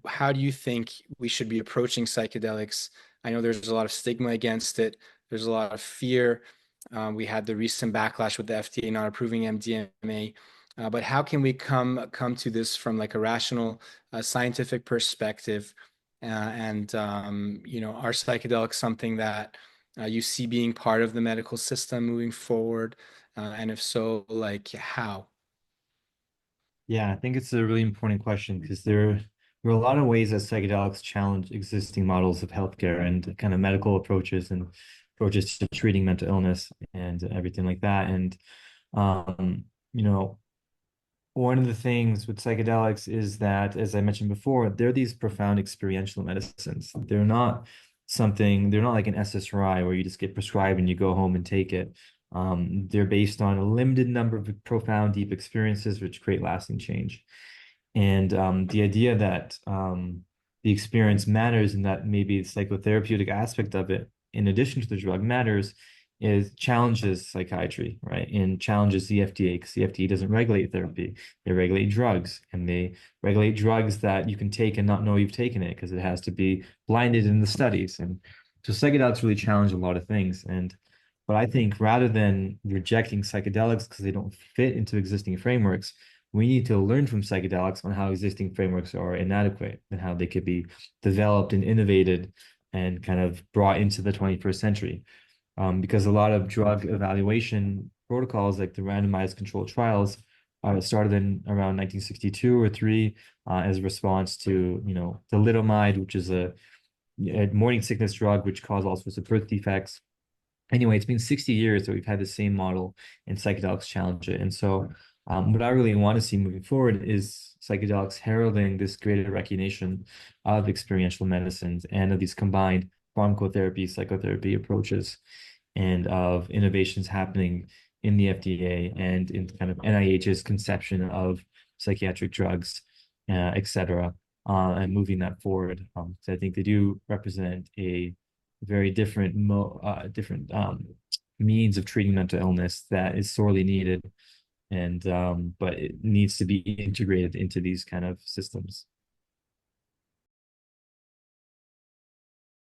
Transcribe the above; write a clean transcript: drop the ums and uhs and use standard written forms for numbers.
how do you think we should be approaching psychedelics? I know there's a lot of stigma against it. There's a lot of fear. We had the recent backlash with the FDA not approving MDMA. But how can we come to this from like a rational, scientific perspective? And are psychedelics something that you see being part of the medical system moving forward? And if so, like how? Yeah, I think it's a really important question because there are a lot of ways that psychedelics challenge existing models of healthcare and kind of medical approaches and approaches to treating mental illness and everything like that. And um, you know, one of the things with psychedelics is that, as I mentioned before, they're these profound experiential medicines. They're not like an SSRI where you just get prescribed and you go home and take it. They're based on a limited number of profound, deep experiences which create lasting change. And the idea that the experience matters and that maybe the psychotherapeutic aspect of it, in addition to the drug, matters is challenges psychiatry, right? And challenges the FDA because the FDA doesn't regulate therapy. They regulate drugs and they regulate drugs that you can take and not know you've taken it because it has to be blinded in the studies. And so psychedelics really challenge a lot of things. But I think rather than rejecting psychedelics because they don't fit into existing frameworks, we need to learn from psychedelics on how existing frameworks are inadequate and how they could be developed and innovated and kind of brought into the 21st century. Because a lot of drug evaluation protocols, like the randomized controlled trials, started in around 1962 or three as a response to, thalidomide, which is a morning sickness drug, which caused all sorts of birth defects. Anyway, it's been 60 years that we've had the same model and psychedelics challenge it. And so what I really want to see moving forward is psychedelics heralding this greater recognition of experiential medicines and of these combined pharmacotherapy, psychotherapy approaches and of innovations happening in the FDA and in kind of NIH's conception of psychiatric drugs, et cetera, and moving that forward. So I think they do represent a very different means of treating mental illness that is sorely needed, and but it needs to be integrated into these kind of systems.